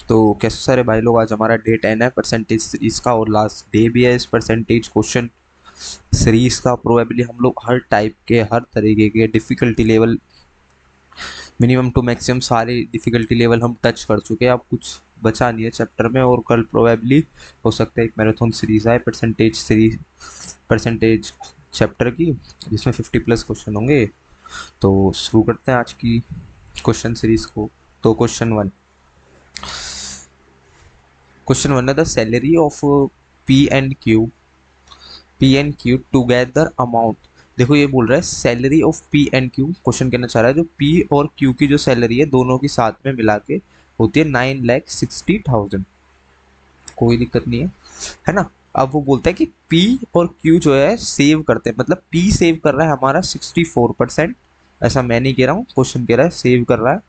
तो कैसे सारे भाई लोग, आज हमारा डे 10 है परसेंटेज सीरीज का और लास्ट डे भी है इस परसेंटेज क्वेश्चन सीरीज का। प्रोबेबली हम लोग हर टाइप के, हर तरीके के difficulty level, minimum to maximum सारे डिफिकल्टी लेवल हम टच कर चुके हैं। अब कुछ बचा नहीं है चैप्टर में, और कल प्रोबेबली हो सकता है एक मैराथन सीरीज आए परसेंटेज सीरीज, परसेंटेज चैप्टर की, जिसमें 50 प्लस क्वेश्चन होंगे। तो शुरू करते हैं आज की क्वेश्चन सीरीज को। तो क्वेश्चन वन है the salary of P and Q together amount. देखो ये बोल रहा है salary of P and Q, question कहना चाह रहा है जो पी और क्यू की जो सैलरी है दोनों की साथ में मिला के होती है 9,60,000। कोई दिक्कत नहीं है ना। अब वो बोलता है कि पी और क्यू जो है सेव करते हैं, मतलब पी सेव कर रहा है हमारा 64%, ऐसा मैं नहीं कह रहा हूँ, क्वेश्चन कह रहा है सेव कर रहा है,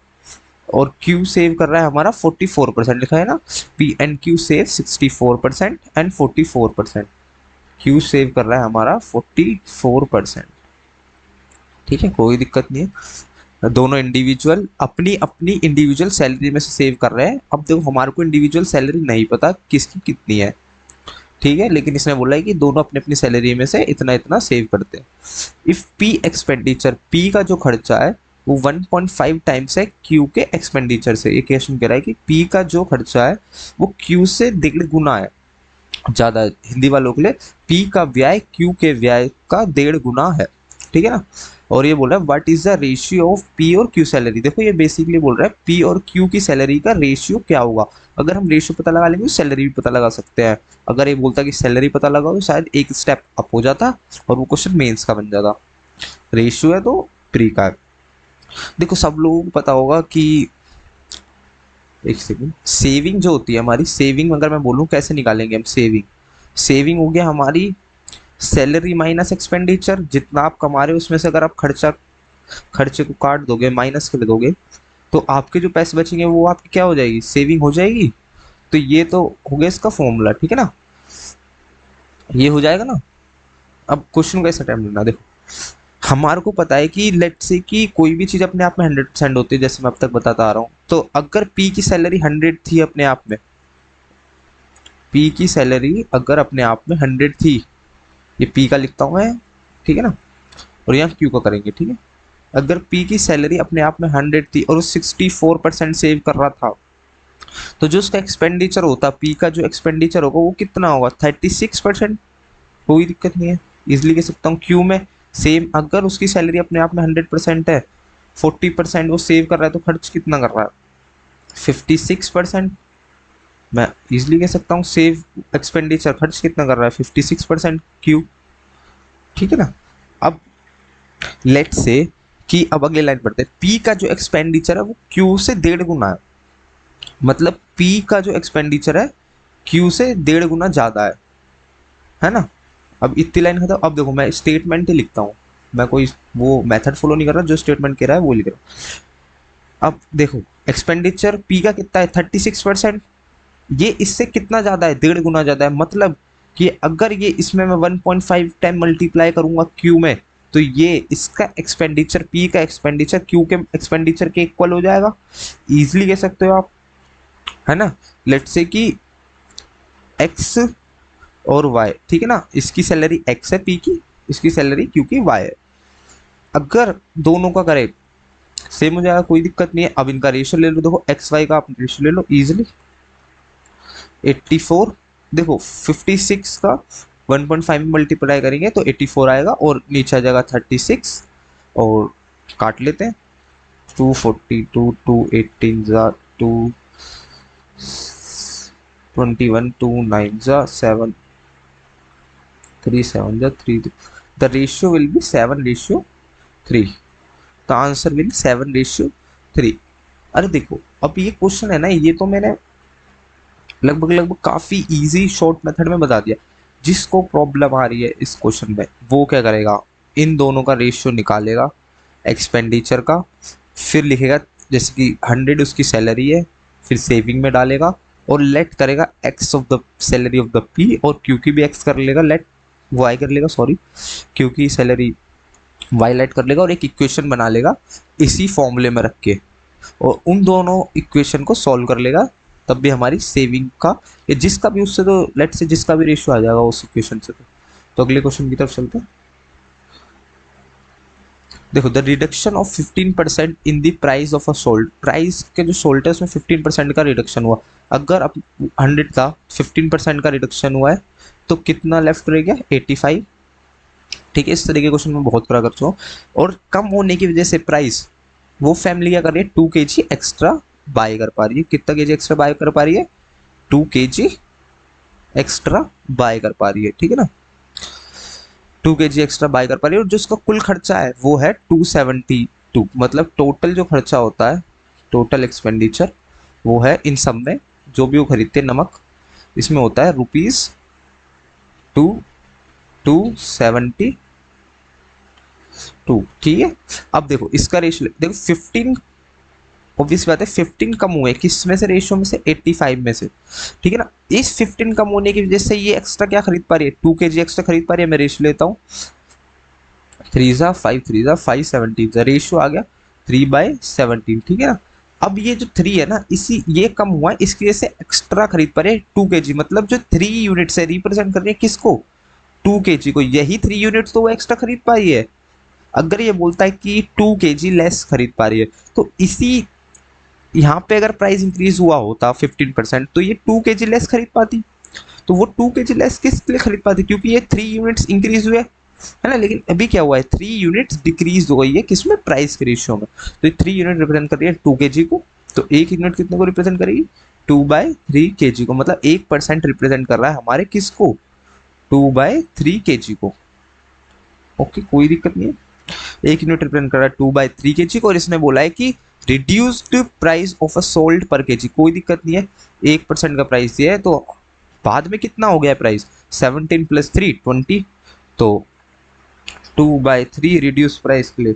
और क्यू सेव कर रहा है हमारा 44%, लिखा है ना, P and Q save 64% and 44%। Q save कर रहा है हमारा 44%। ठीक है, कोई दिक्कत नहीं है। दोनों इंडिविजुअल अपनी अपनी इंडिविजुअल सैलरी में से सेव कर रहे हैं। अब देखो हमारे को इंडिविजुअल सैलरी नहीं पता किसकी कितनी है, ठीक है, लेकिन इसने बोला है कि दोनों अपनी अपनी सैलरी में से इतना इतना सेव करते हैं। इफ पी एक्सपेंडिचर, पी का जो खर्चा है वो 1.5 टाइम्स है क्यू के एक्सपेंडिचर से। ये क्वेश्चन कह रहा है कि पी का जो खर्चा है वो क्यू से 1.5 गुना है, ज्यादा। हिंदी वालों के लिए पी का व्यय क्यू के व्यय का 1.5 गुना है, ठीक है ना। और ये बोल रहा है what is the ratio of P और क्यू सैलरी। देखो ये बेसिकली बोल रहा है पी और क्यू की सैलरी का रेशियो क्या होगा। अगर हम रेशियो पता लगा लेंगे तो सैलरी भी पता लगा सकते हैं। अगर ये बोलता कि सैलरी पता लगाओ तो शायद एक स्टेप अप हो जाता और वो क्वेश्चन मेंस का बन जाता। रेशियो है तो प्री का है। देखो सब लोगों को पता होगा कि, एक सेकंड, सेविंग जो होती है हमारी, सेविंग अगर मैं बोलूँ कैसे निकालेंगे हम, सेविंग हो गया हमारी सैलरी माइनस एक्सपेंडिचर, जितना आप कमा रहे हो उसमें से अगर आप खर्चे को काट दोगे, माइनस कर दोगे, तो आपके जो पैसे बचेंगे वो आपकी क्या हो जाएगी, सेविंग हो जाएगी। तो ये तो हो गया इसका फॉर्मूला, ठीक है ना, ये हो जाएगा ना। अब क्वेश्चन कैसे टाइम लेना, देखो हमारे को पता है कि लेट से कि कोई भी चीज अपने आप में 100% होती है, जैसे मैं अब तक बताता आ रहा हूँ। तो अगर पी की सैलरी 100 थी अपने आप में, पी की सैलरी अगर अपने आप में 100 थी, ये पी का लिखता हूँ मैं, ठीक है ना, और यहाँ क्यू का करेंगे, ठीक है। अगर पी की सैलरी अपने आप में 100 थी और वो 64% सेव कर रहा था, तो जो उसका एक्सपेंडिचर होता, पी का जो एक्सपेंडिचर होगा वो कितना होगा, 36%। कोई दिक्कत नहीं है, इजिली कह सकता हूँ। क्यू में सेम, अगर उसकी सैलरी अपने आप में 100% है, 40% वो सेव कर रहा है, तो खर्च कितना कर रहा है, 56%। मैं इजिली कह सकता हूँ सेव एक्सपेंडिचर, खर्च कितना कर रहा है, 56% क्यू, ठीक है ना। अब लेट से कि अब अगले लाइन पढ़ते हैं, पी का जो एक्सपेंडिचर है वो क्यू से 1.5 गुना है, मतलब पी का जो एक्सपेंडिचर है क्यू से 1.5 गुना ज्यादा है ना। अब इतनी लाइन खत्म। अब देखो मैं स्टेटमेंट ही लिखता हूँ, मैं कोई वो मेथड फॉलो नहीं कर रहा, जो स्टेटमेंट कह रहा है वो लिख रहा हूँ। अब देखो एक्सपेंडिचर पी का कितना है, 36%, ये इससे कितना ज्यादा है, 1.5 गुना ज्यादा है। मतलब कि अगर ये इसमें मैं 1.5 टाइम मल्टीप्लाई करूंगा क्यू में, तो ये इसका एक्सपेंडिचर, पी का एक्सपेंडिचर क्यू के एक्सपेंडिचर के इक्वल हो जाएगा, इजिली कह सकते हो आप, है ना। लेट्स से कि एक्स और वाई, ठीक है ना, इसकी सैलरी एक्स है पी की, इसकी सैलरी क्यू की वाई है। अगर दोनों का करें सेम हो जाएगा, कोई दिक्कत नहीं है। अब इनका रेशियो ले लो, देखो एक्स वाई का आप रेशियो ले लो इजिली, 84, देखो 56 का 1.5 में मल्टीप्लाई करेंगे तो 84 आएगा, और नीचे आ जाएगा 36, और काट लेते हैं, 242, 218 जा 221, 29 जा 7, 37 जा 3, the ratio will be 7:3, the answer will 7:3। अरे देखो अब ये क्वेश्चन है ना, ये तो मैंने लगभग काफी इजी शॉर्ट मेथड में बता दिया। जिसको प्रॉब्लम आ रही है इस क्वेश्चन में वो क्या करेगा, इन दोनों का रेशियो निकालेगा एक्सपेंडिचर का, फिर लिखेगा जैसे कि 100 उसकी सैलरी है, फिर सेविंग में डालेगा और लेट करेगा x of the salary of the P, और क्यू की भी एक्स कर लेगा, लेट वाई कर लेगा, सॉरी, क्यू की सैलरी वाई लेट कर लेगा, और एक इक्वेशन बना लेगा इसी फॉर्मूले में रख के, और उन दोनों इक्वेशन को सॉल्व कर लेगा, तब भी हमारी सेविंग का या जिसका भी उससे तो लेट से जिसका भी रेशियो आ जाएगा उस इक्वेशन से। तो अगले क्वेश्चन की तरफ चलते हैं। देखो the reduction of 15% in the price of a salt, price के जो सोल्ट है उसमें 15% का रिडक्शन हुआ। अगर अब 100 था 15% का रिडक्शन हुआ है तो कितना लेफ्ट रह गया 85। ठीक है, इस तरीके के क्वेश्चन में बहुत करा कर चुका हूँ। और कम होने की वजह से प्राइस, वो फैमिली क्या कर रही है 2 kg एक्स्ट्रा बाय कर पा रही है। कितना केजी एक्स्ट्रा बाय कर पा रही है 2 kg एक्स्ट्रा बाय कर पा रही है। ठीक है ना, 2 kg एक्स्ट्रा बाय कर पा रही है और जो उसका कुल खर्चा है वो है 272। मतलब टोटल जो खर्चा होता है, टोटल एक्सपेंडिचर वो है इन सब में, जो भी वो खरीदते हैं नमक, इसमें होता है ₹272। ठीक है, अब देखो इसका रेशियो देखो 15, ऑब्वियस बात है 15 कम हुए किस में से, रेशियो में से 85 में से। ठीक है ना, इस 15 कम होने की वजह से ये एक्स्ट्रा क्या खरीद पा रही है 2 kg एक्स्ट्रा खरीद पा रही है। मैं रेशियो लेता हूँ 3 5 रेशियो आ गया 3/17। ठीक है ना, अब ये जो 3 है ना, इसी ये कम हुआ है, इसकी वजह से एक्स्ट्रा खरीद पा रहे हैं 2 kg। मतलब जो 3 यूनिट से रिप्रेजेंट कर रही है किसको 2 kg को, यही 3 यूनिट्स तो वो एक्स्ट्रा खरीद पाई है। अगर ये बोलता है कि 2 kg लेस खरीद पा रही है तो इसी यहाँ पे अगर प्राइस इंक्रीज हुआ होता 15% तो ये 2 kg लेस खरीद पाती। तो वो 2 kg लेस किस लिए खरीद पाती, क्योंकि ये 3 यूनिट्स इंक्रीज हुए है ना। लेकिन अभी क्या हुआ है 3 यूनिट्स डिक्रीज हो गई है किसमें, प्राइस के रेशियो में। तो ये 3 यूनिट रिप्रेजेंट कर रही है 2 kg को, तो एक यूनिट कितने को रिप्रेजेंट करेगी 2/3 kg को। मतलब 1% रिप्रेजेंट कर रहा है हमारे किसको 2/3 kg को। ओके, कोई दिक्कत नहीं है, एक यूनिट रिप्रेजेंट कर रहा है 2/3 kg को। और इसने बोला है कि reduced price of a salt पर केजी, कोई दिक्कत नहीं है, 1% का प्राइस दिया है तो बाद में कितना हो गया प्राइस 17 + 3 20, तो 2/3 रिड्यूस प्राइस के लिए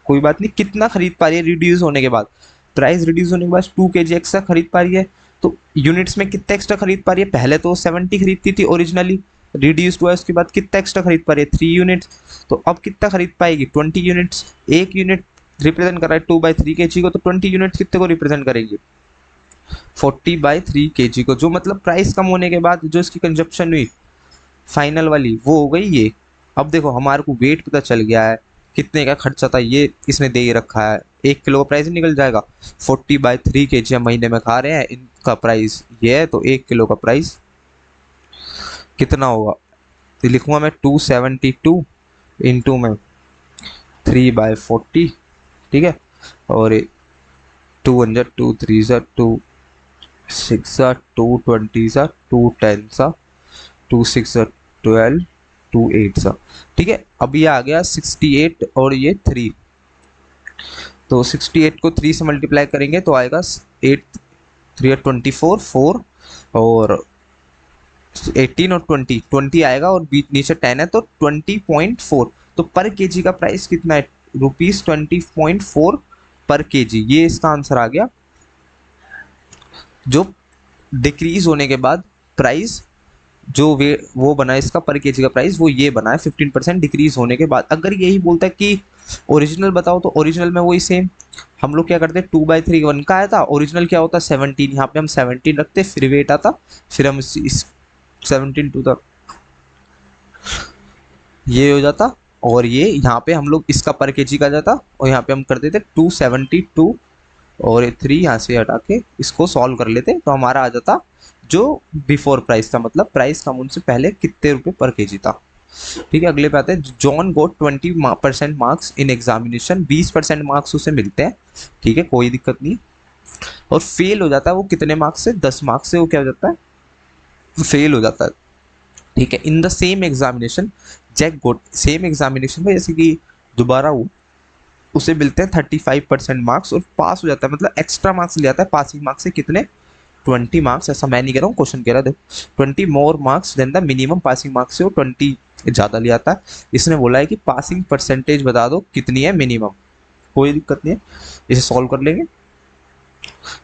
कोई बात नहीं। कितना खरीद पा रही है रिड्यूस होने के बाद, प्राइस रिड्यूस होने के बाद 2 kg एक्स्ट्रा खरीद पा रही है। तो यूनिट्स में कितना एक्स्ट्रा खरीद पा रही है, पहले तो 70 खरीदती थी ओरिजिनली, रिड्यूस्ड हुआ उसके बाद कितना एक्स्ट्रा खरीद पा रही है 3 यूनिट्स। तो अब कितना खरीद पाएगी 20 यूनिट्स। एक यूनिट रिप्रेजेंट कर रहा है 2/3 kg को, तो 20 यूनिट्स कितने को रिप्रेजेंट करेंगे 40/3 kg को। जो मतलब प्राइस कम होने के बाद जो इसकी कंजप्शन हुई फाइनल वाली वो हो गई ये। अब देखो हमारे को वेट पता चल गया है, कितने का खर्चा था ये इसने दे ही रखा है, 1 किलो का प्राइस निकल जाएगा। 40/3 kg हम महीने में खा रहे हैं, इनका प्राइस ये है, तो 1 किलो का प्राइस कितना होगा, तो लिखूंगा मैं 272 इंटू में 3/40। ठीक है, और 2 2 3 2 6 2 20 2 10 2 6 12 2 8। ठीक है, अब ये आ गया 68 और ये 3, तो 68 को 3 से मल्टीप्लाई करेंगे तो आएगा 8 3 24 4 और 18 और 20 आएगा, और बीच नीचे 10 है तो 20.4। तो पर केजी का प्राइस कितना है ₹20.4 पर केजी, ये इसका आंसर आ गया। जो डिक्रीज होने के बाद प्राइस जो वे वो बना इसका पर केजी का प्राइस वो ये बना है 15% डिक्रीज होने के बाद। अगर यही बोलता है कि ओरिजिनल बताओ तो ओरिजिनल में वही सेम हम लोग क्या करते हैं 2/3 1 का आया था, ओरिजिनल क्या होता 17, यहाँ पे हम 17 रखते फिर वेट आता, फिर हम इस 17 टू द ये हो जाता, और ये यहाँ पे हम लोग इसका पर केजी का जाता और यहाँ पे हम कर देते 272 और 3 यहाँ से हटा के इसको सॉल्व कर लेते तो हमारा आ जाता जो बिफोर प्राइस था, मतलब प्राइस कम उनसे पहले कितने रुपए पर केजी था। ठीक है, अगले पे आते हैं। John got 20% marks in examination, 20% marks उसे मिलते हैं। ठीक है, कोई दिक्कत नहीं, और फेल हो जाता है वो कितने मार्क्स से 10 मार्क्स से वो क्या हो जाता है फेल हो जाता है। ठीक है, in the same examination Jack got, same examination में जैसे कि दोबारा वो उसे मिलते हैं 35% मार्क्स और पास हो जाता है, मतलब एक्स्ट्रा मार्क्स ले आता है पासिंग मार्क्स से कितने 20 मार्क्स। ऐसा मैं नहीं कह रहा हूँ, क्वेश्चन कह रहा है देखो 20 more marks than the minimum passing marks से वो 20 ज़्यादा ले आता है। इसने बोला है कि पासिंग परसेंटेज बता दो कितनी है मिनिमम, कोई दिक्कत नहीं है, इसे सॉल्व कर लेंगे।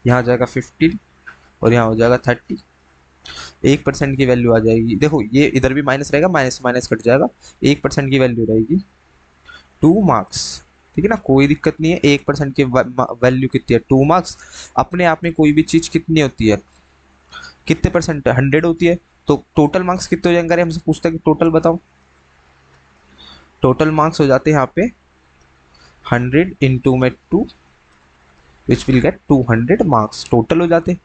यहाँ जाएगा 15 और यहाँ हो जाएगा 30, 1% की वैल्यू आ जाएगी। देखो ये इधर भी माइनस रहेगा, माइनस माइनस कट जाएगा, 1% की वैल्यू रहेगी 2 मार्क्स। ठीक है ना, कोई दिक्कत नहीं है, 1% की वैल्यू कितनी है 2 मार्क्स। अपने आप में कोई भी चीज़ कितनी होती है कितने परसेंट 100 होती है, तो टोटल मार्क्स कितने हो जाएंगे? अरे हमसे पूछता है कि टोटल बताओ, टोटल मार्क्स हो जाते हैं यहाँ पे 100 इंटू में 2 which will get 200 marks total हो जाते।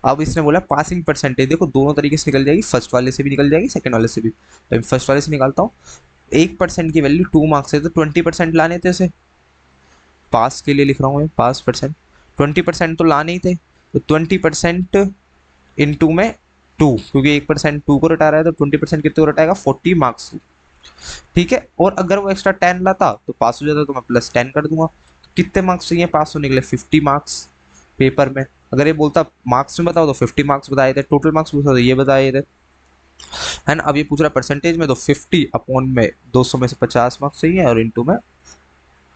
अब इसने बोला पासिंग परसेंटेज, देखो दोनों तरीके से निकल जाएगी, फर्स्ट वाले से भी निकल जाएगी, सेकंड वाले से भी। तो फर्स्ट वाले से निकालता हूँ, 1% की वैल्यू 2 मार्क्स है तो 20% लाने थे इसे, पास के लिए लिख रहा हूँ मैं, पास परसेंट 20% तो लाने ही थे, तो 20% इंटू में 2, क्योंकि 1% 2 को रटा रहा है तो 20% कितने को रटाएगा 40 मार्क्स। ठीक है, और अगर वो एक्स्ट्रा 10 लाता तो पास हो जाता, तो मैं +10 कर दूंगा। कितने मार्क्स चाहिए पास होने के लिए? 50 मार्क्स पेपर में। अगर ये बोलता मार्क्स में बताओ तो 50 मार्क्स बताए थे, टोटल मार्क्स पूछा तो ये बताए थे, है ना। अब ये पूछ रहा परसेंटेज में, तो 50 अपॉन में 200 में से 50 मार्क्स चाहिए, और इंटू में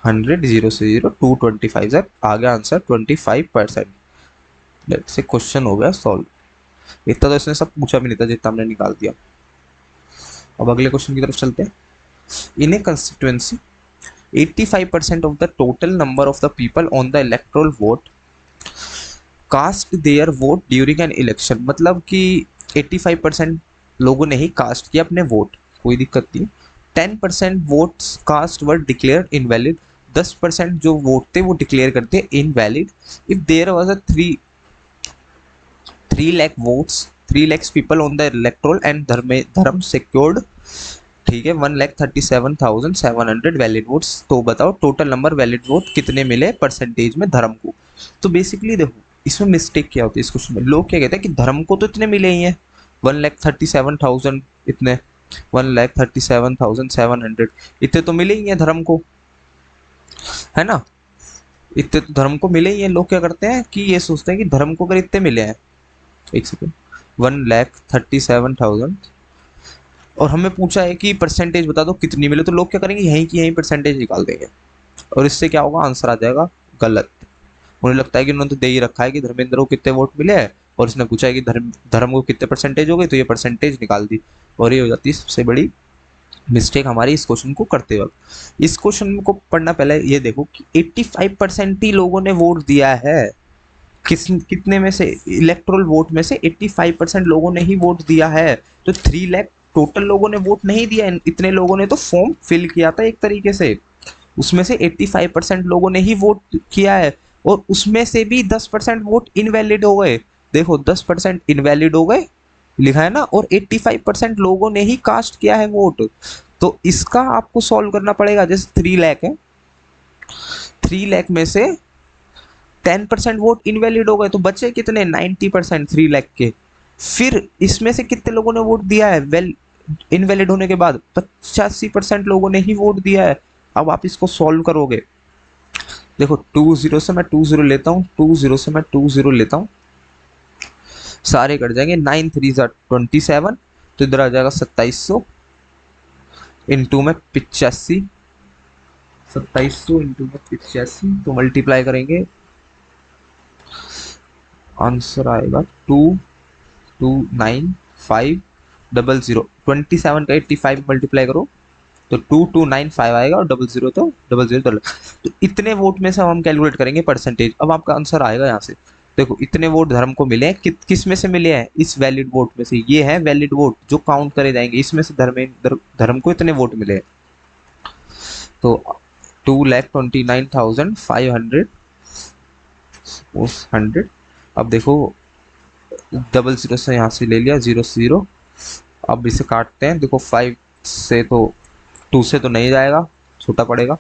100, 0 से 0 225 सर, आ गया आंसर 25%। से क्वेश्चन हो गया सॉल्व। इतना तो इसने सब पूछा भी नहीं था जितना हमने निकाल दिया। अब अगले क्वेश्चन की तरफ चलते हैं। इन ए constituency 85% of the total number of the people on the electoral vote cast their vote during an election, मतलब कि 85% लोगों ने ही कास्ट किया अपने वोट, कोई दिक्कत नहीं। 10% votes cast were declare invalid, 10% जो वोट थे वो डिक्लेयर करते invalid if there was a 3 lakh votes, 3 lakhs people on the electoral and धर्म secured, ठीक है, 1,37,700 वैलिड वोट्स। तो बताओ टोटल नंबर वैलिड वोट कितने मिले परसेंटेज में धर्म को। तो बेसिकली देखो इसमें मिस्टेक क्या होती है इस क्वेश्चन में, लोग क्या कहते हैं कि धर्म को तो इतने मिले ही हैं 1,37,000, इतने 1,37,700 इतने तो मिले ही हैं धर्म को, है ना, इतने तो धर्म को मिले ही हैं। लोग क्या करते हैं कि ये सोचते हैं कि धर्म को अगर इतने मिले हैं, एक सेकेंड, 1,37,000 और हमें पूछा है कि परसेंटेज बता दो कितनी मिले, तो लोग क्या करेंगे यहीं की यहीं परसेंटेज निकाल देंगे, और इससे क्या होगा आंसर आ जाएगा गलत। उन्हें लगता है कि उन्होंने तो दे ही रखा है कि धर्मेंद्र को कितने वोट मिले हैं, और इसने पूछा है कि धर्म को कितने परसेंटेज हो गए, तो ये परसेंटेज निकाल दी, और ये हो जाती है सबसे बड़ी मिस्टेक हमारी इस क्वेश्चन को करते वक्त। इस क्वेश्चन को पढ़ना पहले ये देखो कि 85% ही लोगों ने वोट दिया है, कितने में से, इलेक्टोरल वोट में से 85% लोगों ने ही वोट दिया है, तो 3 लाख टोटल लोगों ने वोट नहीं दिया, इतने लोगों ने तो फॉर्म फिल किया था एक तरीके से, उसमें से 85% लोगों ने ही वोट किया है, और उसमें से भी 10% वोट इनवैलिड हो गए। देखो 10% इनवैलिड हो गए लिखा है ना, और 85% लोगों ने ही कास्ट किया है वोट। तो इसका आपको सॉल्व करना पड़ेगा, जैसे 3 लाख है, 3 लाख में से 10% वोट इनवैलिड हो गए, तो बचे कितने 90% 3 लाख के। फिर इसमें से कितने लोगों ने वोट दिया है वेल इनवैलिड होने के बाद, 85% लोगों ने ही वोट दिया है। अब आप इसको सॉल्व करोगे, देखो 20 से मैं 20 लेता हूँ, 20 से मैं 20 लेता हूँ, सारे कट जाएंगे, 9 3 27, तो इधर आ जाएगा 2700 इंटू में 85, 2700 इंटू में 85, तो मल्टीप्लाई करेंगे आंसर आएगा 229500। 27 का 85 मल्टीप्लाई करो तो 2295 आएगा, और 00 तो 00। तो इतने वोट में से हम कैलकुलेट करेंगे परसेंटेज। अब आपका आंसर आएगा यहाँ से, देखो इतने वोट धर्म को मिले हैं, किस में से मिले हैं, इस वैलिड वोट में से, ये है वैलिड वोट जो काउंट करे जाएंगे, इसमें से धर्म को इतने वोट मिले हैं, तो 2,29,500 100। अब देखो 00 से यहाँ से ले लिया, 0 से 0, अब इसे काटते हैं, देखो 5 से तो 2 से तो नहीं जाएगा, छोटा पड़ेगा,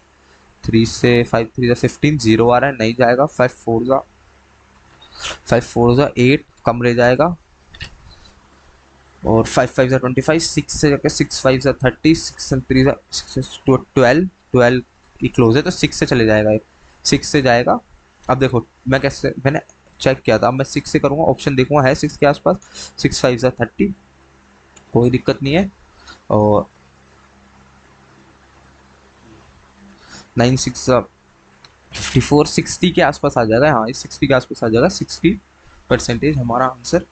3 से 5 3 जा 15, 0 आ रहा है नहीं जाएगा, 5 4 जा 8 कम रह जाएगा, और 5 5 जा 25, 6 से जाकर 6 5 जा 30, 6 3 जा 12 12 की क्लोज है, तो 6 से चले जाएगा, 6 से जाएगा। अब देखो मैं कैसे, मैंने चेक किया था, अब मैं 6 से करूँगा, ऑप्शन देखूंगा है 6 के आसपास, 6 5 जा 30, कोई दिक्कत नहीं है, और 9 6 जा 54, 60 के आसपास आ जाएगा, हाँ 60 के आसपास आ जाएगा, 60% हमारा आंसर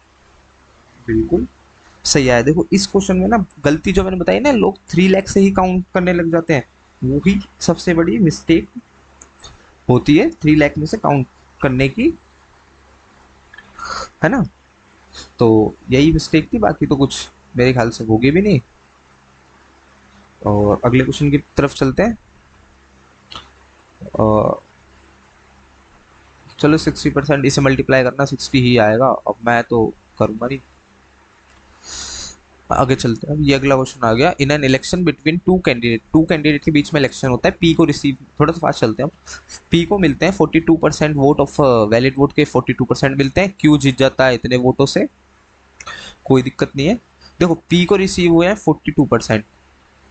बिल्कुल सही आया। देखो इस क्वेश्चन में ना गलती जो मैंने बताई ना, लोग 3 लाख से ही काउंट करने लग जाते हैं, वही सबसे बड़ी मिस्टेक होती है, 3 लाख में से काउंट करने की, है ना। तो यही मिस्टेक थी, बाकी तो कुछ मेरे ख्याल से होगी भी नहीं। और अगले क्वेश्चन की तरफ चलते हैं। चलो 60% इसे मल्टीप्लाई करना 60 ही आएगा, अब मैं तो करूंगा नहीं। आगे चलते हैं, ये अगला क्वेश्चन आ गया। In an election between two candidate के बीच में इलेक्शन होता है, पी को रिसीव, थोड़ा सा फास्ट चलते हैं हम। पी को मिलते हैं 42% वोट ऑफ वैलिड वोट के 42% मिलते हैं, क्यू जीत जाता है इतने वोटों से, कोई दिक्कत नहीं है। देखो पी को रिसीव हुए हैं 42%,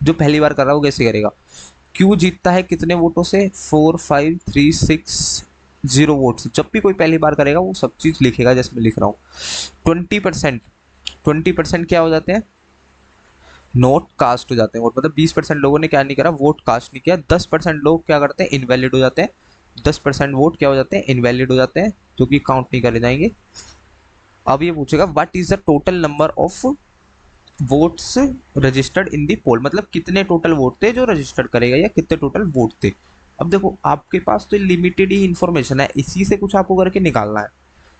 जो पहली बार कर रहा है वो कैसे करेगा। क्यू जीतता है कितने वोटों से, 45360 वोट से। जब भी कोई पहली बार करेगा वो सब चीज लिखेगा जैसे मैं लिख रहा हूँ। 20%, 20% क्या हो जाते हैं, नोट कास्ट हो जाते हैं वोट, मतलब 20% लोगों ने क्या नहीं करा, वोट कास्ट नहीं किया। 10% लोग क्या करते हैं, इनवैलिड हो जाते हैं। 10% वोट क्या हो जाते हैं, इनवैलिड हो जाते हैं, जो कि काउंट नहीं करे जाएंगे। अब ये पूछेगा what is the total number of votes registered in the poll, मतलब कितने टोटल वोट थे जो रजिस्टर्ड करेगा, या कितने टोटल वोट थे। अब देखो आपके पास तो लिमिटेड ही इन्फॉर्मेशन है, इसी से कुछ आपको करके निकालना है।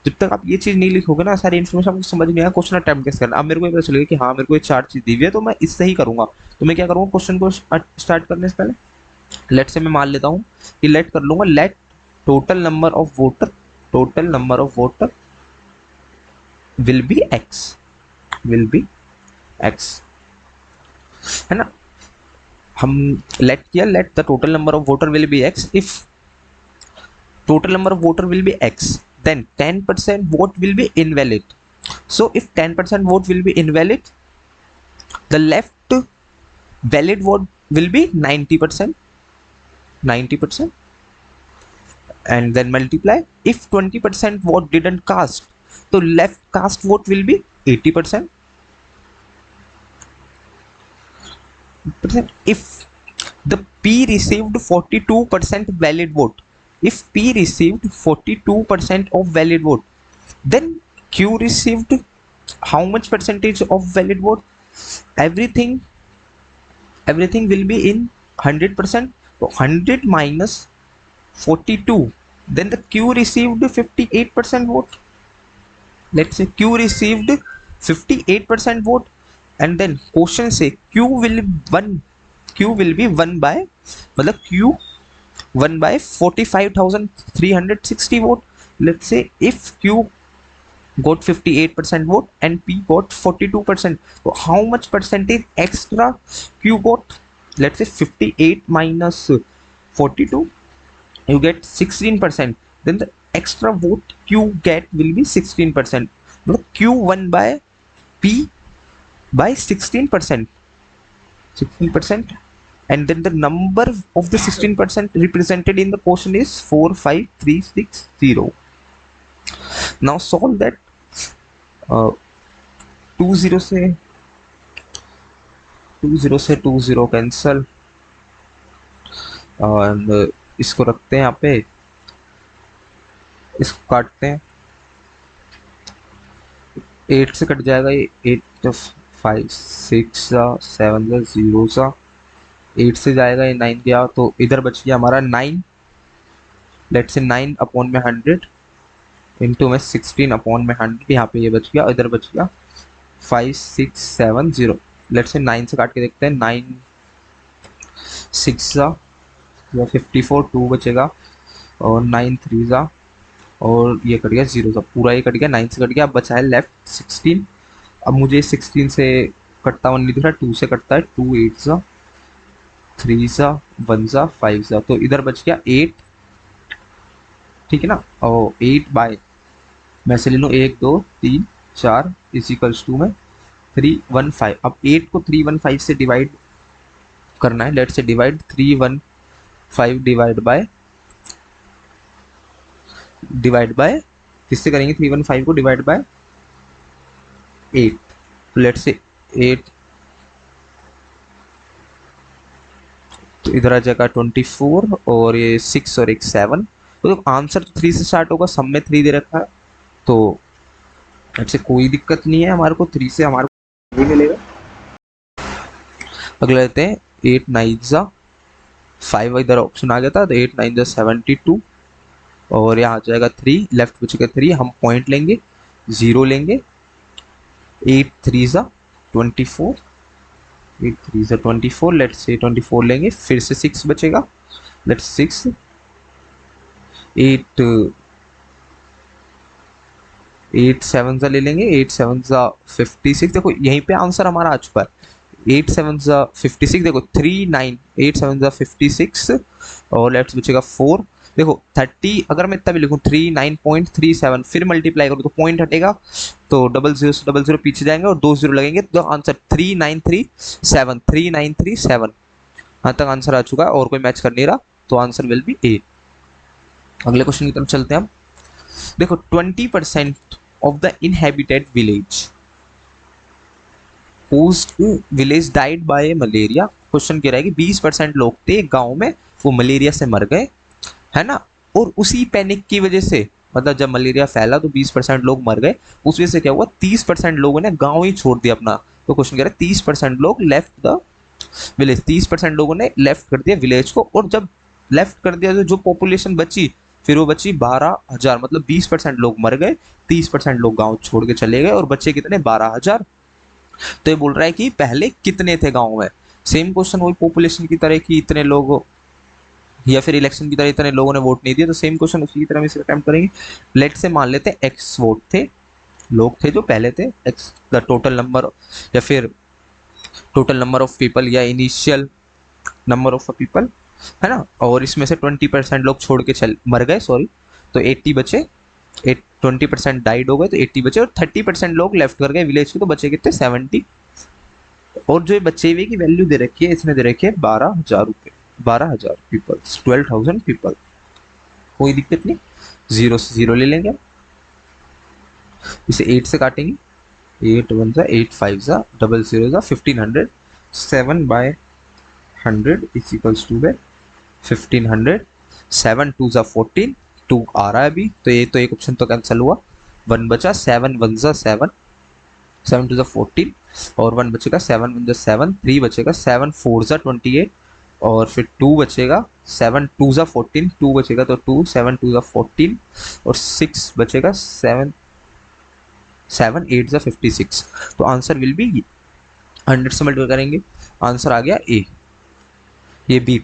जब तक आप ये चीज नहीं लिखोगे ना, सारी इन्फॉर्मेशन आपको समझ नहीं आया, क्वेश्चन अटेम्प्ट कैसे करना। अब मेरे को ये पता चलेगा कि हाँ मेरे को ये 4 चीज दी हुई है तो मैं इससे ही करूंगा, तो मैं क्या करूंगा, क्वेश्चन को स्टार्ट करने से पहले लेट से मैं मान लेता हूँ कि लेट कर लूंगा, let total number of voter, total number of voter will be x, will be x, है ना। हम लेट किया, let the total number of voter will be x, if total number of voter will be x, then 10% vote will be invalid. So if 10% vote will be invalid, the left valid vote will be 90%, 90%, and then multiply. If 20% vote didn't cast, so left cast vote will be 80%. If the P received 42% valid vote, if P received 42% of valid vote, then Q received how much percentage of valid vote, everything will be in 100%, so 100 minus 42, then the Q received 58% vote. Let's say Q received 58% vote, and then question say Q will be 1 by, मतलब Q 1 by 45,360 vote. Let's say if Q got 58% vote and P got 42%, so how much percentage extra Q got, let's say 58 minus 42, you get 16%, then the extra vote Q get will be 16%. Look, Q won by P by 16%, 16%, and then the number of the 16% represented in the question is 45360. Now solve that. 20 से 20 cancel, और इसको रखते हैं यहाँ पे, इसको काटते हैं, 8 से कट जाएगा ये, 8 5 6 7 0 सा, 8 से जाएगा ये 9 गया, तो इधर बच गया हमारा 9, लेट से 9 अपॉन में 100 इंटू में 16 अपॉन में 100, यहाँ पे ये बच गया, इधर बच गया 5670। लेट से 9 से काट के देखते हैं, 9 6 या 54, 2 बचेगा, और 9 3 और ये कट गया 0 सा, पूरा ये कट गया, 9 से कट गया, अब बचा है लेफ्ट 16। अब मुझे 16 से कटता हुआ नहीं दिख रहा, 2 से कटता है, 2 8 3 1 5, तो इधर बच गया 8, ठीक है ना। और 8 बाय, मैं से ले लूँ 1 2 3 4 इजिकल्स टू में 315। अब 8 को 315 से डिवाइड करना है, लेट से डिवाइड 315 डिवाइड बाय किससे करेंगे, 315 को डिवाइड बाय 8, तो लेट से 8, तो इधर आ जाएगा 24, और ये 6 और एक 7, तो आंसर 3 से स्टार्ट होगा, सब में 3 दे रखा है, तो ऐसे कोई दिक्कत नहीं है, हमारे को 3 से हमारे को मिलेगा। अगला लेते हैं 8 9 5, इधर ऑप्शन आ गया था, तो 8 9 72, और यहाँ आ जाएगा 3, लेफ्ट बचेगा 3, हम पॉइंट लेंगे, 0 लेंगे, 8 3 ज़ा 24, 8 3 ज़ा 24, लेट्स से 24 लेंगे, फिर से 6 बचेगा, लेट्स 6, 8 8 7 ज़ा ले लेंगे, 8 7 ज़ा 56। देखो यहीं पे आंसर हमारा आ चुका है, 8 7 ज़ा 56, देखो 3 9, 8 7 ज़ा 56 और लेट्स बचेगा 4। देखो 30, अगर मैं इतना भी लिखूँ 39.37, फिर मल्टीप्लाई करूँ तो पॉइंट हटेगा, तो डबल जीरो से डबल जीरो पीछे जाएंगे और 2 जीरो लगेंगे, तो आंसर 3937, 3937 यहाँ तक आंसर आ चुका है, और कोई मैच कर नहीं रहा, तो आंसर विल बी ए। अगले क्वेश्चन की तरफ चलते हैं हम। देखो 20% of the inhabited village village died by malaria. Question कह रहा है कि 20% लोग थे गांव में, वो मलेरिया से मर गए, है ना, और उसी पैनिक की वजह से, मतलब जब मलेरिया फैला तो 20% लोग मर गए, उस वजह से क्या हुआ, 30% लोगों ने गांव ही छोड़ दिया अपना। तो क्वेश्चन कह रहा है 30% लोग लेफ्ट द विलेज, 30% लोगों ने लेफ्ट कर दिया विलेज को, और जब लेफ्ट कर दिया तो जो पॉपुलेशन बची, फिर वो बची 12,000, मतलब 20% लोग मर गए, 30% लोग गांव छोड़ के चले गए और बच्चे कितने, 12,000। तो ये बोल रहा है कि पहले कितने थे गांव में। सेम क्वेश्चन वही पॉपुलेशन की तरह कि इतने लोग, या फिर इलेक्शन की तरह इतने लोगों ने वोट नहीं दिया, तो सेम क्वेश्चन उसी की तरह इसे अटेम्प्ट करेंगे। लेट से मान लेते हैं एक्स वोट थे, लोग थे जो पहले थे, एक्स द टोटल नंबर, या फिर टोटल नंबर ऑफ पीपल, या इनिशियल नंबर ऑफ पीपल, है ना, और इसमें से 20% लोग छोड़ के चल मर गए, सॉरी, तो 80 बचे, 20% डाइड हो गए, तो 80 बचे, और 30% लोग लेफ्ट कर गए विलेज को, तो बचे कितने, 70। और जो ये बचे हुए की वैल्यू दे रखी है, इसने दे रखी है 12,000 रुपये, 12,000 पीपल, 12,000 पीपल, कोई दिक्कत नहीं, जीरो से जीरो ले लेंगे, इसे 8 से काटेंगे, 8 1 ज़ा 8 5 ज़ा डबल जीरो ज़ा 1500, 7 बाय 100 इज इक्वल्स टू 1500, 7 2 ज़ा 14, 2 आ रहा है अभी, तो ये तो एक ऑप्शन तो कैंसिल हुआ, 1 बचा, 7 1 ज़ा 7, 7 2 ज़ा 14, और 1 बचेगा, 7 1 ज़ा 7, 3 बचेगा, 7 4 ज़ा 28, और फिर 2 बचेगा, 7 2 ज़ा 14, 2 बचेगा तो 2, 7 2 ज़ा 14, और 6 बचेगा, 7 7 8 ज़ा 56। तो आंसर विल बी 100 से मल्टीप्लाई करेंगे, आंसर आ गया ए। ये B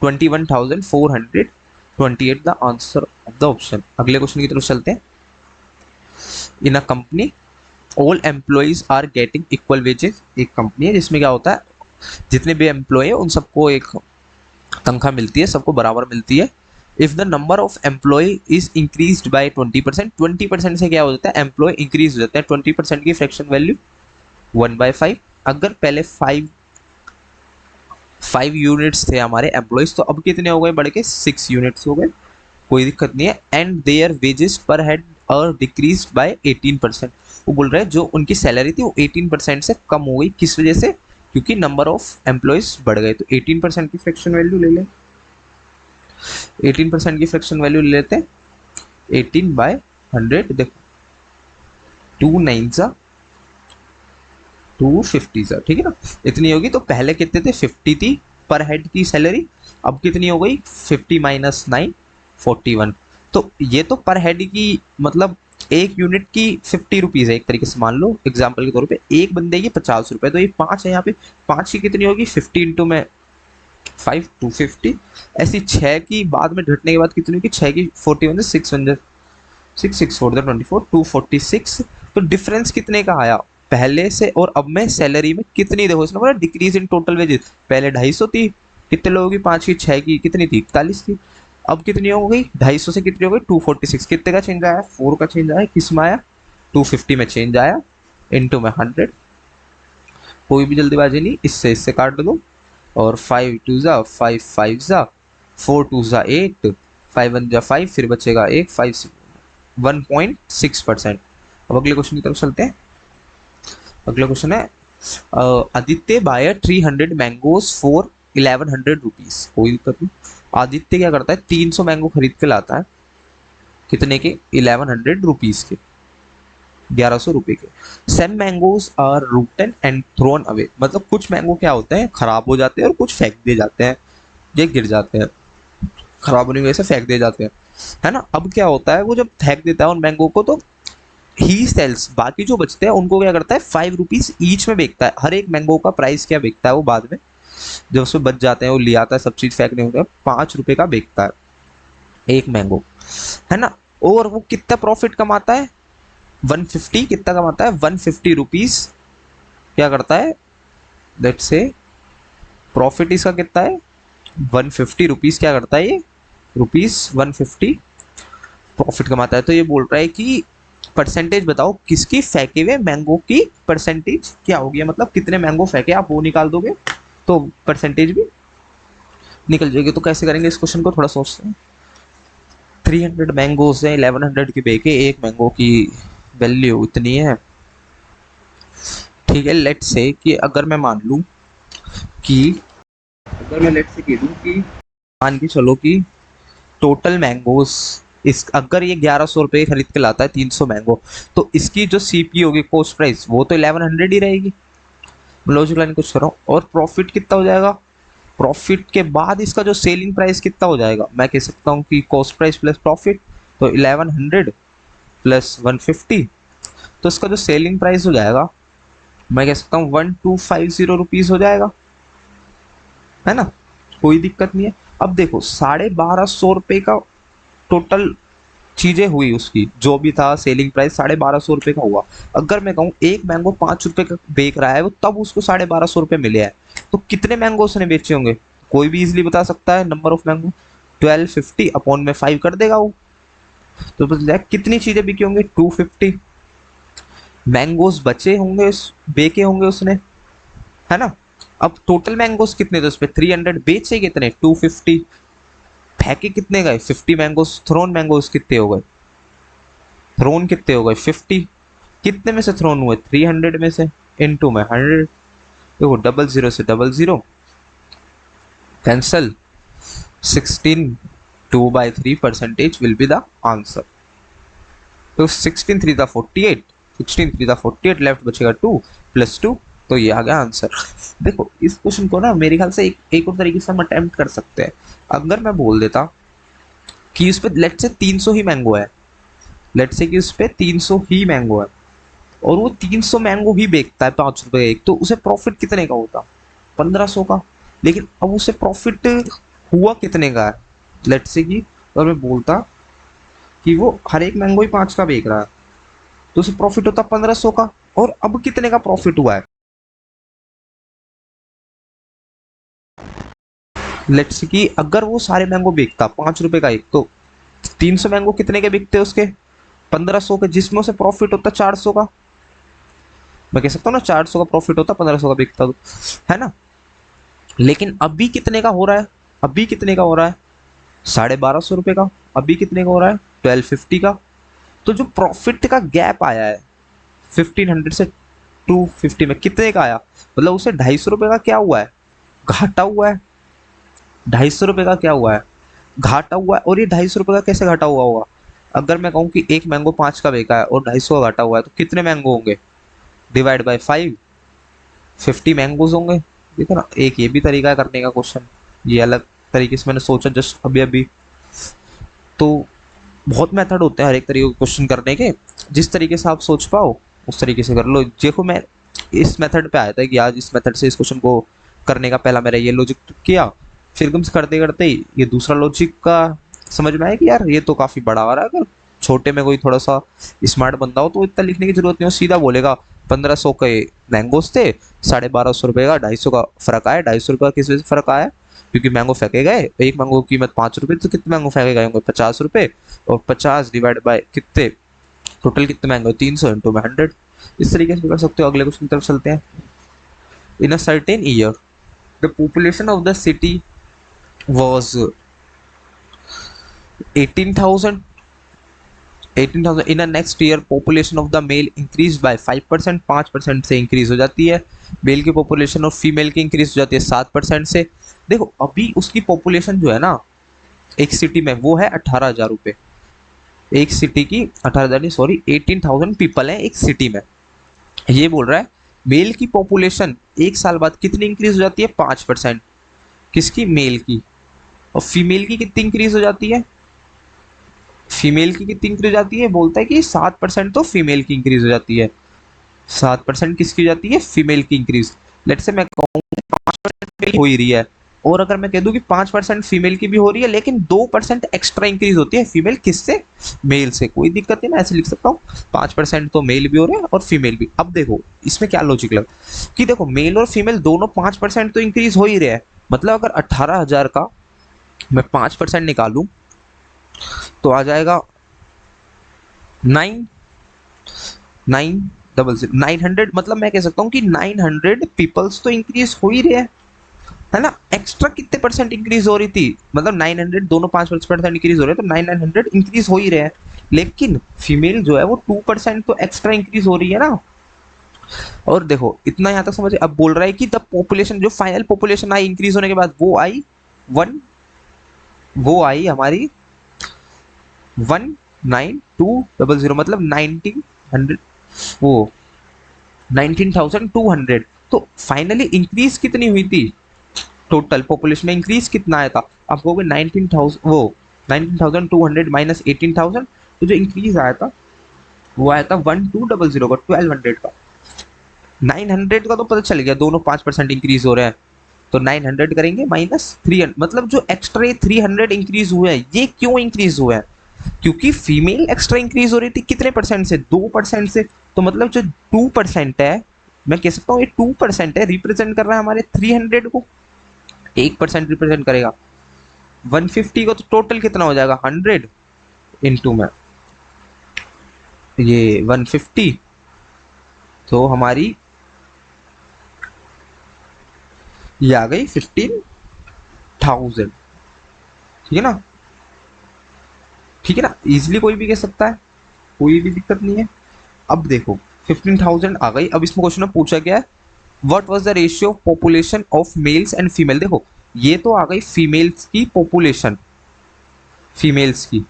21,428 the answer of the option. अगले क्वेश्चन की तरफ चलते हैं। In a company all employees are getting equal wages. एक कंपनी है जिसमें क्या होता है, जितने भी एम्प्लॉय है उन सबको एक तनख्वाह मिलती है, सबको बराबर मिलती है। If the number of employ is increased by 20%, 20% से क्या हो जाता है, एम्प्लॉय इंक्रीज हो जाता है, 20% की फ्रैक्शन वैल्यू 1/5। अगर पहले 5 यूनिट्स थे हमारे एम्प्लॉयज, तो अब कितने हो गए, बढ़ के 6 यूनिट्स हो गए, कोई दिक्कत नहीं है। एंड देयर वेजेस पर हेड और डिक्रीज बाय 18%। वो बोल रहे हैं जो उनकी सैलरी थी वो 18% से कम हो गई, किस वजह से, क्योंकि नंबर ऑफ एम्प्लॉयज बढ़ गए। तो 18% की फ्रैक्शन वैल्यू ले लें, 18% की फ्रैक्शन वैल्यू ले लेते हैं, 18/100, देखो 2 9 ज़ा 250 ज़ा, ठीक है ना, इतनी होगी। तो पहले कितने थे, 50 थी पर हेड की सैलरी, अब कितनी हो गई, 50 - 9 41। तो ये तो पर हेड की, मतलब एक यूनिट की 50 रुपीज़ है, एक तरीके से मान लो एग्जाम्पल के तौर पे, एक बंदे की 50 रुपये, तो ये 5 है यहाँ पे, 5 की कितनी होगी, 50 इंटू में 5 250। ऐसी 6 की बाद में घटने के बाद कितनी होगी, 6 की 41 6 1 6 6 4 24 246। तो डिफरेंस कितने का आया पहले से और अब में सैलरी में, कितनी, देखो इसने बोला डिक्रीज इन टोटल वेजेस, पहले 250 थी, कितने लोगों की, 5 की, 6 की कितनी थी, 41 थी, अब कितनी हो गई, 250 से कितनी हो गई, 246। कितने का चेंज आया, 4 का चेंज आया, किस में आया, 250 में चेंज आया, इंटू में 100। कोई भी जल्दीबाजी नहीं, इससे इससे काट दो, और 5 2 ज़ा 5 5 ज़ा 4 2 ज़ा 8 5 1 ज़ा 5, फिर बचेगा 1 5 1.6%। अब अगले क्वेश्चन की तरफ चलते हैं। अगला क्वेश्चन है, Aditya buyer 300 mangoes for 1100 rupees. कोई दिक्कत नहीं, आदित्य क्या करता है, 300 मैंगो खरीद के लाता है, कितने के, 1100 रुपीज के, 1100 रुपए के। Some mangoes are rotten and thrown away, मतलब कुछ मैंगो क्या होते हैं, खराब हो जाते हैं और कुछ फेंक दिए जाते हैं, ये गिर जाते हैं, खराब होने की वजह से फेंक दिए जाते हैं, है ना। अब क्या होता है, वो जब फेंक देता है उन मैंगो को, तो ही सेल्स, बाकी जो बचते हैं उनको क्या करता है 5 रुपीज ईच में बेचता है। हर एक मैंगो का प्राइस क्या बेचता है वो बाद में, जब उसमें बच जाते हैं वो ले आता है, सब चीज फेंकने होते हैं, 5 रुपए का बेचता है एक मैंगो, है ना। और वो कितना प्रॉफिट कमाता है, 150, कितना कमाता है 150 रुपीज, क्या करता है, लेट्स से प्रॉफिट इसका कितना है 150 रुपीज, क्या करता है ये रुपीज 150 प्रॉफिट कमाता है। तो ये बोल रहा है कि परसेंटेज बताओ किसकी फेंके हुए मैंगो की परसेंटेज क्या होगी, मतलब कितने मैंगो फेंके आप वो निकाल दोगे तो परसेंटेज भी निकल जाएगी। तो कैसे करेंगे इस क्वेश्चन को, थोड़ा सोचते हैं। 300 मैंगोज है, 1100 की बेके, एक मैंगो की वैल्यू इतनी है, ठीक है। लेट से कि अगर मैं मान लूं कि, अगर मैं लेट से कह दूं कि मान के चलो कि टोटल मैंगोज इस, अगर ये 1100 रुपये खरीद के लाता है 300 मैंगो, तो इसकी जो सीपी होगी कॉस्ट प्राइस वो तो 1100 ही रहेगी। लॉजिक लाइन कुछ कर रहा हूँ। और प्रॉफिट कितना हो जाएगा, प्रॉफिट के बाद इसका जो सेलिंग प्राइस कितना हो जाएगा, मैं कह सकता हूँ कि कॉस्ट प्राइस प्लस प्रॉफिट, तो 1100 प्लस 150, तो इसका जो सेलिंग प्राइस हो जाएगा मैं कह सकता हूँ 1250 रुपीज हो जाएगा, है ना, कोई दिक्कत नहीं है। अब देखो 1250 रुपये का टोटल चीजें हुई, उसकी जो भी था सेलिंग प्राइस 1250 रुपये का हुआ। अगर मैं कहूँ एक मैंगो 5 रुपए का बेच रहा है वो, तब उसको 1250 रुपये मिले हैं, तो कितने मैंगो उसने बेचे होंगे, कोई भी इजिली बता सकता है नंबर ऑफ मैंगो, 1250 अपॉन में 5 कर देगा वो, तो बस कितनी चीजें बिकी होंगे 250 मैंगोज बचे होंगे, बेचे होंगे उसने, है ना। अब टोटल मैंगोज कितने थे उस पर 300, बेचे कितने 250, फेंके कितने गए 50 मैंगोज, थ्रोन मैंगोज कितने हो गए, थ्रोन कितने हो गए 50, कितने में से थ्रोन हुए 300 में से, इनटू में 100, देखो डबल जीरो से double zero cancel, 16 2/3 percentage will be the answer. तो 16 3 दा 48, 16 3 दा 48, लेफ्ट बचेगा 2 प्लस 2, तो ये आ गया आंसर। देखो इस क्वेश्चन को ना मेरे ख्याल से एक और तरीके से हम अटेम्प्ट कर सकते हैं। अगर मैं बोल देता कि इस पे लेट से 300 ही मैंगो है, लेट से कि उस पे 300 ही मैंगो है और वो 300 मैंगो ही बेचता है 5 रुपए एक, तो उसे प्रॉफिट कितने का होता 1500 का। लेकिन अब उसे प्रॉफिट हुआ कितने का है, लेट से कि अगर मैं बोलता कि वो हर एक मैंगो ही 5 का बेच रहा है, तो उसे प्रॉफिट होता 1500 का, और अब कितने का प्रॉफिट हुआ है, लेट्स से कि अगर वो सारे मैंगो बेचता 5 रुपए का एक, तो 300 मैंगो कितने के बिकते उसके 1500 के, जिसमें उसे प्रॉफिट होता 400 का। मैं कह सकता हूँ ना 400 का प्रॉफिट होता 1500 का बिकता, तो है ना। लेकिन अभी कितने का हो रहा है, अभी कितने का हो रहा है 1250 रुपए का, अभी कितने का हो रहा है 1250 का। तो जो प्रॉफिट का गैप आया है 1500 से 250 में, कितने का आया, मतलब उसे 250 रुपए का क्या हुआ है, घाटा हुआ है। 250 रुपए का क्या हुआ है, घाटा हुआ है। और ये 250 रुपए का कैसे घाटा हुआ होगा, अगर मैं कहूँ कि एक मैंगो 5 का बेचा है और 250 का घाटा हुआ है, तो कितने मैंगो होंगे, डिवाइड बाय 5, 50 मैंगोज होंगे। देखो ना, एक ये भी तरीका है करने का क्वेश्चन, ये अलग तरीके से मैंने सोचा जस्ट अभी अभी। तो बहुत मेथड होते हैं हर एक तरीके के क्वेश्चन करने के, जिस तरीके से आप सोच पाओ उस तरीके से कर लो। देखो मैं इस मेथड पे आया था कि आज इस मेथड से इस क्वेश्चन को करने का पहला मेरा ये लॉजिक किया, फिर एकदम से करते करते ही ये दूसरा लॉजिक का समझ में आया कि यार ये तो काफी बड़ा आ रहा है। अगर छोटे में कोई थोड़ा सा स्मार्ट बंदा हो तो इतना लिखने की जरूरत नहीं हो, सीधा बोलेगा 1500 के मैंगोस थे, 1250 रुपए का 250 का फर्क आया। 250 रुपये का किस वजह से फर्क आया, क्योंकि मैंगो फेंके गए, एक मैंगो की कीमत 5 रुपए, तो कितने मैंगो फेंके गए होंगे 50 रुपए, और 50 डिवाइड बाय कितने, टोटल कितने मैंगो 300 इंटू में 100। इस तरीके से कर सकते हो। अगले क्वेश्चन की तरफ चलते हैं। In a certain year the population of the city was 18,000 18,000 in a next year population of the male increased by 5%, 5% से इंक्रीज हो जाती है मेल की पॉपुलेशन, और फीमेल की इंक्रीज हो जाती है 7% से। देखो अभी उसकी पॉपुलेशन जो है ना एक सिटी में वो है 18,000 रुपये, एक सिटी की 18,000 नहीं सॉरी 18,000 पीपल है एक सिटी में। ये बोल रहा है मेल की पॉपुलेशन एक साल बाद कितनी इंक्रीज हो जाती है 5%, किसकी, मेल की। और फीमेल की कितनी इंक्रीज हो जाती है फीमेल की कितनी इंक्रीज हो जाती है, बोलता है कि 7% तो फीमेल की इंक्रीज हो जाती है। 7% किसकी हो जाती है, फीमेल की इंक्रीज। लेट से मैं कहूँ 5% हो ही रही है, और अगर मैं कह दूं कि 5% फीमेल की भी हो रही है, लेकिन 2% एक्स्ट्रा इंक्रीज होती है फीमेल किससे, मेल से, कोई दिक्कत नहीं, मैं ऐसे लिख सकता हूँ 5% तो मेल भी हो रहे हैं और फीमेल भी। अब देखो इसमें क्या लॉजिक लग कि देखो मेल और फीमेल दोनों 5% तो इंक्रीज हो ही रहे हैं, मतलब अगर 18,000 का मैं 5% निकालूं तो आ जाएगा 9,900, मतलब मैं कह सकता हूँ कि 900 पीपल्स तो इंक्रीज हो ही रहे हैं, है ना। एक्स्ट्रा कितने परसेंट इंक्रीज हो रही थी, मतलब 900 दोनों 5% इंक्रीज हो रहे हैं, तो 900 इंक्रीज हो ही रहे हैं, लेकिन फीमेल जो है वो 2% तो एक्स्ट्रा इंक्रीज हो रही है ना। और देखो इतना यहाँ तक समझे। अब बोल रहा है कि द पॉपुलेशन, जो फाइनल पॉपुलेशन आई इंक्रीज होने के बाद, वो आई वन, वो आई हमारी 19,200, मतलब 1900, वो 19,200। तो फाइनली इंक्रीज कितनी हुई थी, टोटल पॉपुलेशन में इंक्रीज कितना आया था। आप कहोगे 19,000, वो 19,200 माइनस 18,000, तो जो इंक्रीज आया था वो आया था 1200 का, 1200 का। 900 का तो पता चल गया, दोनों 5% इंक्रीज हो रहे हैं, तो 900 करेंगे माइनस 300, मतलब जो एक्स्ट्रा 300 इंक्रीज हुए हैं, ये क्यों इंक्रीज हुए हैं, क्योंकि फीमेल एक्स्ट्रा इंक्रीज हो रही थी कितने परसेंट से, 2% से। तो मतलब जो 2% है, मैं कह सकता हूँ ये 2% है, रिप्रेजेंट कर रहा है हमारे 300 को, 1% रिप्रेजेंट करेगा 150 को, तो टोटल कितना हो जाएगा 100 इंटू में ये 150, तो हमारी ये आ गई 15,000। ठीक है ना, ठीक है ना, इजिली कोई भी कह सकता है, कोई भी दिक्कत नहीं है। अब देखो 15,000 आ गई। अब इसमें क्वेश्चन में पूछा गया है what was the ratio of population of males and female. देखो ये तो आ गई फीमेल्स की पॉपुलेशन, फीमेल्स की।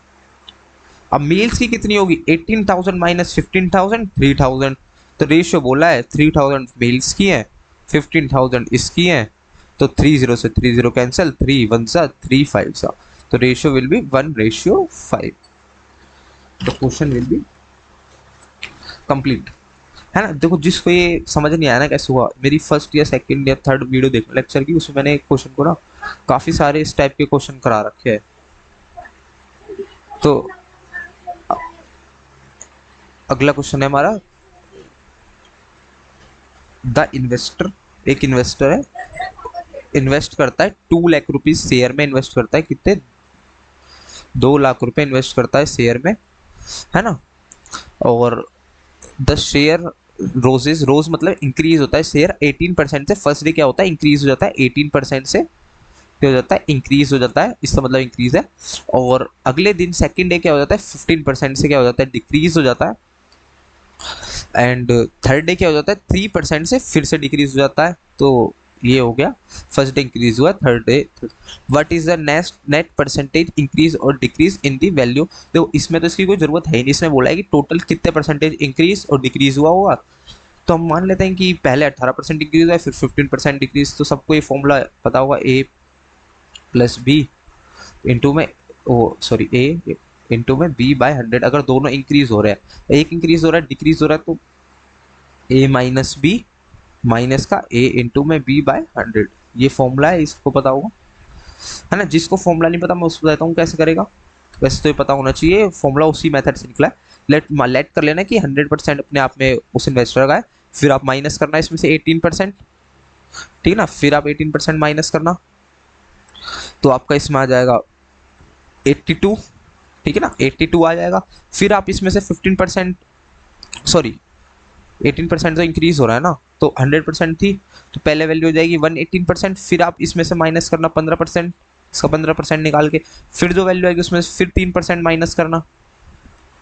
अब मेल्स की कितनी होगी, 18,000 माइनस 15,000, 3,000। तो रेशियो बोला है 3,000 मेल्स की है, 15,000 इसकी है, तो 30 से 30 कैंसिल, 3 1 सा 3 5 सा, तो ratio will be 1:5। The question will be complete, है ना। देखो जिसको ये समझ नहीं आया ना कैसे हुआ, मेरी फर्स्ट या सेकंड या थर्ड वीडियो देखना लेक्चर की, उसमें मैंने क्वेश्चन को ना काफी सारे इस टाइप के क्वेश्चन करा रखे हैं। तो अगला क्वेश्चन है हमारा, द इन्वेस्टर, एक इन्वेस्टर है, इन्वेस्ट करता है 2 लाख रुपीज शेयर में, इन्वेस्ट करता है कितने, 2 लाख रुपए इन्वेस्ट करता है शेयर में, है ना। और द शेयर रोजेज, रोज मतलब इंक्रीज होता है शेयर 18% से, फर्स्ट डे क्या होता है इंक्रीज हो जाता है 18% से, क्या हो जाता है इंक्रीज हो जाता है, इसका मतलब इंक्रीज है। और अगले दिन सेकंड डे क्या हो जाता है 15% से क्या हो जाता है डिक्रीज हो जाता है। एंड थर्ड डे क्या हो जाता है 3% से फिर से डिक्रीज हो जाता है। तो ये हो गया, फर्स्ट डे इंक्रीज हुआ, third day. What is the next net percentage increase और डिक्रीज इन दी वैल्यू। तो इसमें तो इसकी कोई जरूरत है नहीं, इसमें बोला है कि टोटल कितने परसेंटेज इंक्रीज और डिक्रीज हुआ होगा। तो हम मान लेते हैं कि पहले 18% इंक्रीज है, फिर 15% डिक्रीज, तो सबको ये फॉर्मूला पता होगा, ए प्लस बी इंटू में, ओ सॉरी, ए इंटू में बी बाय 100। अगर दोनों इंक्रीज हो रहे हैं, एक इंक्रीज हो रहा है डिक्रीज हो रहा है, तो ए माइनस बी माइनस का ए इंटू में बी बाय 100, ये फॉर्मूला है, इसको पता होगा, है ना। जिसको फॉर्मूला नहीं पता मैं उसको बताता हूँ कैसे करेगा, वैसे तो ये पता होना चाहिए, फॉर्मूला उसी मेथड से निकला है। लेट कर लेना कि 100% अपने आप में उस इन्वेस्टर का है, फिर आप माइनस करना इसमें से 18%, ठीक है ना, फिर आप 18% माइनस करना, तो आपका इसमें आ जाएगा 82, ठीक है ना, 82 आ जाएगा। फिर आप इसमें से 15%, सॉरी 18% तो इंक्रीज हो रहा है ना, तो 100% थी, तो पहले वैल्यू हो जाएगी 118%, फिर आप इसमें से माइनस करना 15%, इसका 15% निकाल के, फिर जो वैल्यू आएगी उसमें से फिर 3% माइनस करना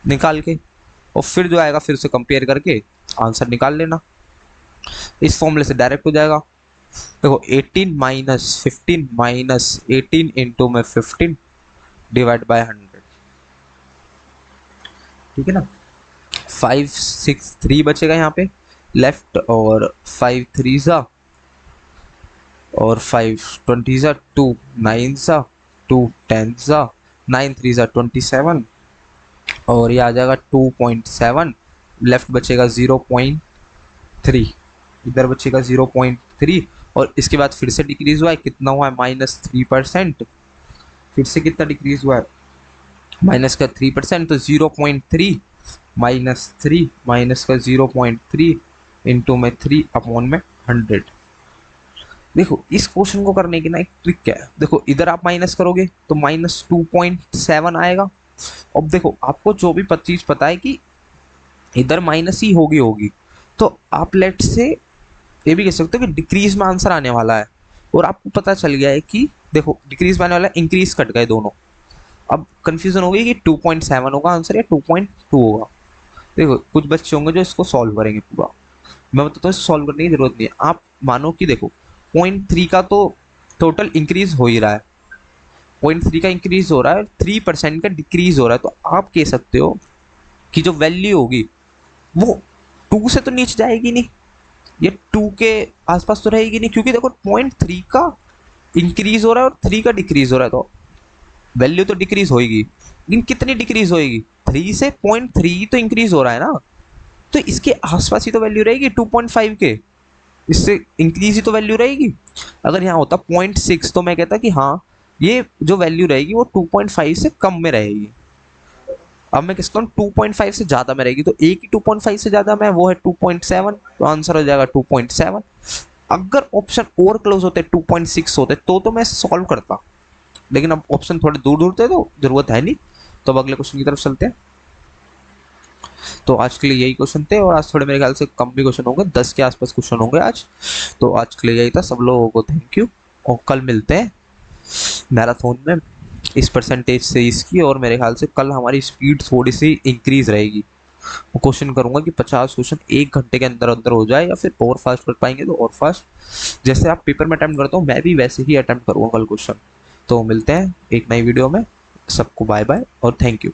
निकाल के, और फिर जो आएगा फिर उसे कंपेयर करके आंसर निकाल लेना। इस फॉर्मूले से डायरेक्ट हो जाएगा। देखो 18 माइनस 15 माइनस 18 इंटू में 15 डिवाइड बाय 100, ठीक है ना। 5 6 3 बचेगा यहाँ पे लेफ्ट, और 5 3 सा, और 5 20 सा, 2 9 सा, 2 10 सा, 9 3 सा 27, और ये आ जाएगा 2.7, लेफ्ट बचेगा 0.3, इधर बचेगा 0.3, और इसके बाद फिर से डिक्रीज हुआ है, कितना हुआ है -3%, फिर से कितना डिक्रीज हुआ है माइनस का 3%, तो 0.3 -3 माइनस का 0.3 इंटू में 3 अपॉन में 100। देखो इस क्वेश्चन को करने की ना एक ट्रिक क्या है, देखो इधर आप माइनस करोगे तो -2.7 आएगा। अब देखो आपको जो भी चीज पता है कि इधर माइनस ही होगी होगी, तो आप लेट से ये भी कह सकते हो कि डिक्रीज में आंसर आने वाला है, और आपको पता चल गया है कि देखो डिक्रीज में आने वाला है, इंक्रीज कट गए दोनों। अब कंफ्यूजन होगी कि 2.7 होगा आंसर या 2.2 होगा। देखो कुछ बच्चे होंगे जो इसको सॉल्व करेंगे पूरा, मैं बताता हूँ सॉल्व करने की जरूरत नहीं है। आप मानो कि देखो 0.3 का तो टोटल इंक्रीज हो ही रहा है, 0.3 का इंक्रीज हो रहा है, 3% का डिक्रीज हो रहा है, तो आप कह सकते हो कि जो वैल्यू होगी वो 2 से तो नीचे जाएगी नहीं, ये 2 के आसपास तो रहेगी नहीं, क्योंकि देखो 0.3 का इंक्रीज हो रहा है और 3 का डिक्रीज हो रहा है, तो वैल्यू तो डिक्रीज होगी, लेकिन कितनी डिक्रीज होएगी, 3 से 0.3 तो इंक्रीज हो रहा है ना, तो इसके आसपास ही तो वैल्यू रहेगी 2.5 के, इससे इंक्रीज ही तो वैल्यू रहेगी। अगर यहाँ होता 0.6 तो मैं कहता कि हाँ ये जो वैल्यू रहेगी वो 2.5 से कम में रहेगी। अब मैं कहता हूँ 2.5 से ज्यादा में रहेगी, तो एक ही 2.5 से ज्यादा में वो है 2.7, तो आंसर हो जाएगा 2.7। अगर ऑप्शन और क्लोज होते 2.6 होते तो मैं सॉल्व करता, लेकिन अब ऑप्शन थोड़े दूर दूर थे तो जरूरत है नहीं। तो अब अगले क्वेश्चन की तरफ चलते हैं। तो आज के लिए यही क्वेश्चन थे, और आज थोड़े मेरे ख्याल से कम भी क्वेश्चन होंगे, 10 के आसपास क्वेश्चन होंगे आज। तो आज के लिए यही था, सब लोगों को थैंक यू, और कल मिलते हैं मैराथन में इस परसेंटेज से इसकी, और मेरे ख्याल से कल हमारी स्पीड थोड़ी सी इंक्रीज रहेगी। वो क्वेश्चन करूंगा कि 50 क्वेश्चन 1 घंटे के अंदर अंदर हो जाए, या फिर और फास्ट कर पाएंगे तो और फास्ट, जैसे आप पेपर में अटेम्प्ट करते हो मैं भी वैसे ही अटेम्प्ट करूंगा कल क्वेश्चन। तो मिलते हैं एक नई वीडियो में, सबको बाय बाय और थैंक यू।